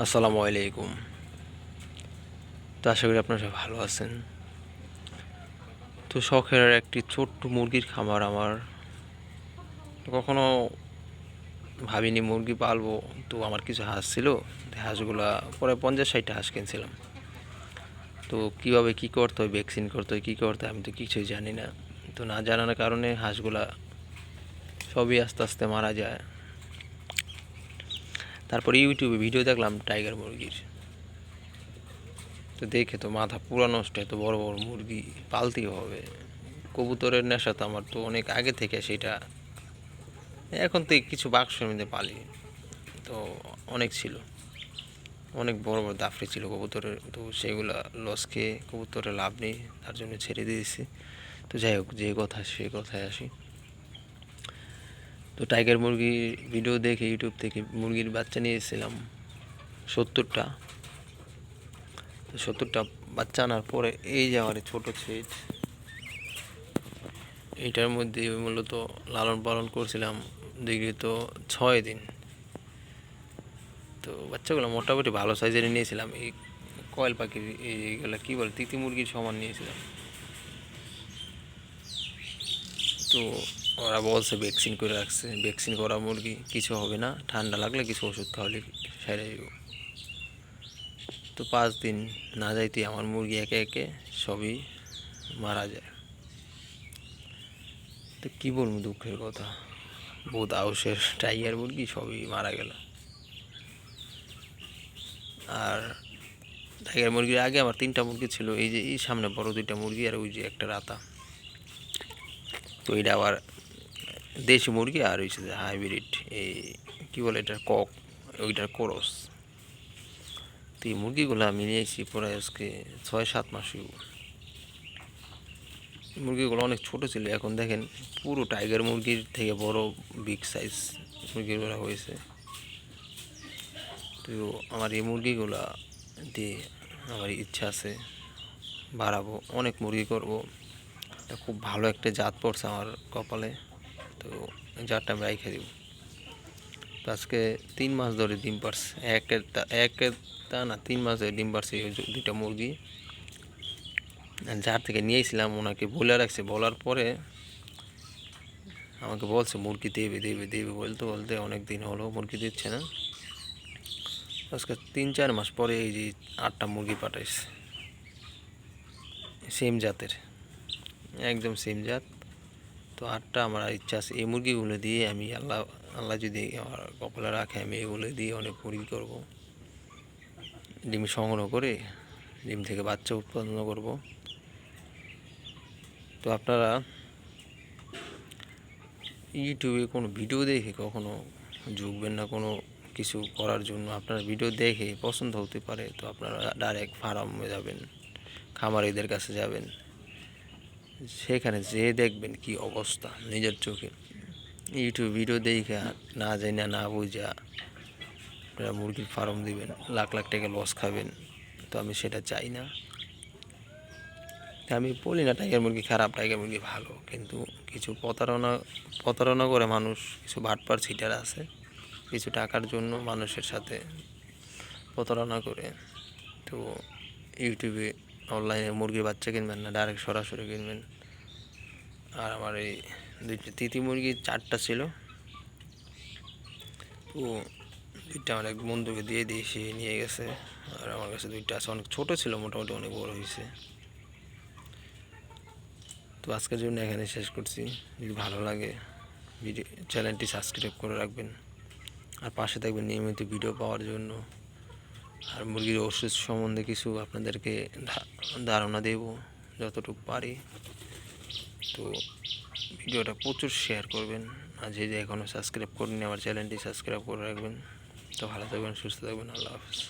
আসসালামু আলাইকুম। তো আশা করি আপনারা সবাই ভালো আছেন। তো শখের একটি ছোট্ট মুরগির খামার আমার। কখনো ভাবিনি মুরগি পালবো। তো আমার কিছু হাঁস ছিল, হাঁসগুলা পরে 50-60টা হাঁস কিনছিলাম। তো কীভাবে কী করতে হয়, ভ্যাকসিন করতে হয়, কী করতে হয় আমি তো কিছুই জানি না। তো না জানার কারণে হাঁসগুলা সবই আস্তে আস্তে মারা যায়। তারপরে ইউটিউবে ভিডিও দেখলাম টাইগার মুরগির। তো দেখে তো মাথা পুরা নষ্ট, এত বড় বড় মুরগি পালতেই হবে। কবুতরের নেশা তো আমার তো অনেক আগে থেকে, সেটা এখন তো কিছু বাক্সের মধ্যে পালি। তো অনেক ছিল, অনেক বড় বড় দাফড়ি ছিল কবুতরের। তো সেগুলা লস খেয়ে কবুতরের লাভ নেই, তার জন্য ছেড়ে দিয়েছি। তো যাই হোক, যে কথা সে কথায় আসি। তো টাইগার মুরগি ভিডিও দেখে ইউটিউব থেকে মুরগির বাচ্চা নিয়েছিলাম 70টা। তো 70টা বাচ্চা আনার পরে এই যে আমার ছোটো সেট, এইটার মধ্যে মূলত লালন পালন করছিলাম দীর্ঘ 6 দিন। তো বাচ্চাগুলো মোটামুটি ভালো সাইজের নিয়েছিলাম। এই কয়েল পাখির এইগুলো কী বলে, তিতি মুরগির সমান নিয়েছিলাম। তো ওরা বলছে ভ্যাকসিন করে রাখছে, ভ্যাকসিন করা মুরগি কিছু হবে না, ঠান্ডা লাগলে কিছু ওষুধ খাওয়ালে সেরে যাব। তো 5 দিন না যাইতেই আমার মুরগি একে একে সবই মারা যায়। তো কী বলবো, দুঃখের কথা। বহুত আউসের টাইগার মুরগি সবই মারা গেল। আর টাইগার মুরগির আগে আমার 3টা মুরগি ছিল, এই যে এই সামনে বড় 2টা মুরগি আর ওই যে একটা রাতা। তো এটা আবার দেশি মুরগি আর হচ্ছে যে হাইব্রিড, এই কী বলে এটার কক, ওইটার করস। তো এই মুরগিগুলো আমি নিয়ে এসেছি প্রায় আজকে 6-7 মাস। মুরগিগুলো অনেক ছোট ছিল, এখন দেখেন পুরো টাইগার মুরগির থেকে বড় বিগ সাইজ মুরগিগুলো হয়েছে। তো আমার এই মুরগিগুলা দিয়ে আমার ইচ্ছা আছে বাড়াবো, অনেক মুরগি করবো। খুব ভালো একটা জাত পড়ছে আমার কপালে। তো জাতটা আমি রাইখে দিব। তো আজকে 3 মাস ধরে ডিম পারছে, একটা না 3 মাস ধরে ডিম পারছে এই 2টা মুরগি। যার থেকে নিয়েছিলাম ওনাকে বলে রাখছে, বলার পরে আমাকে বলছে মুরগি দেবে দেবে দেবে, বলতে বলতে অনেক দিন হলো মুরগি দিচ্ছে না। আজকে 3-4 মাস পরে এই যে 8টা মুরগি পাঠাইছে, সেম জাতের, একদম সেম জাত। তো 8টা আমার ইচ্ছা আছে এই মুরগিগুলো দিয়ে আমি আল্লাহ আল্লাহ যদি আমার কপালে রাখে, আমি এগুলো দিয়ে অনেক মুরগি করবো। ডিম সংগ্রহ করে ডিম থেকে বাচ্চা উৎপাদন করব। তো আপনারা ইউটিউবে কোনো ভিডিও দেখে কখনো ঝুঁকবেন না কোনো কিছু করার জন্য। আপনারা ভিডিও দেখে পছন্দ হতে পারে, তো আপনারা ডাইরেক্ট ফার্মে যাবেন, খামারিদের কাছে যাবেন, সেখানে যেয়ে দেখবেন কি অবস্থা নিজের চোখে। ইউটিউব ভিডিও দেখে না জানি না বুঝা আপনারা মুরগির ফার্ম দিবেন, লাখ লাখ টাকা লস খাবেন। তো আমি সেটা চাই না। আমি বলি না টাইগার মুরগি খারাপ, টাইগার মুরগি ভালো, কিন্তু কিছু প্রতারণা করে মানুষ, কিছু বাটপার ছিটার আছে, কিছু টাকার জন্য মানুষের সাথে প্রতারণা করে। তো ইউটিউবে অনলাইনে মুরগির বাচ্চা কিনবেন না, ডাইরেক্ট সরাসরি কিনবেন। আর আমার এই 2টা তিতি মুরগি 4টা ছিল, তো 2টা আমার এক বন্ধুকে দিয়ে দিয়ে সে নিয়ে গেছে। আর আমার কাছে 2টা আছে, অনেক ছোটো ছিল, মোটামুটি অনেক বড় হয়েছে। তো আজকের জন্য এখানে শেষ করছি। যদি ভালো লাগে চ্যানেলটি সাবস্ক্রাইব করে রাখবেন, আর পাশে থাকবেন নিয়মিত ভিডিও পাওয়ার জন্য। আর মুরগির ওষুধ সম্বন্ধে কিছু আপনাদেরকে ধারণা দেব যতটুকু পারি। তো ভিডিওটা প্রচুর শেয়ার করবেন, আর যে এখনও সাবস্ক্রাইব করেনি আমার চ্যানেলটি সাবস্ক্রাইব করে রাখবেন। তো ভালো থাকবেন, সুস্থ থাকবেন, আল্লাহ হাফেজ।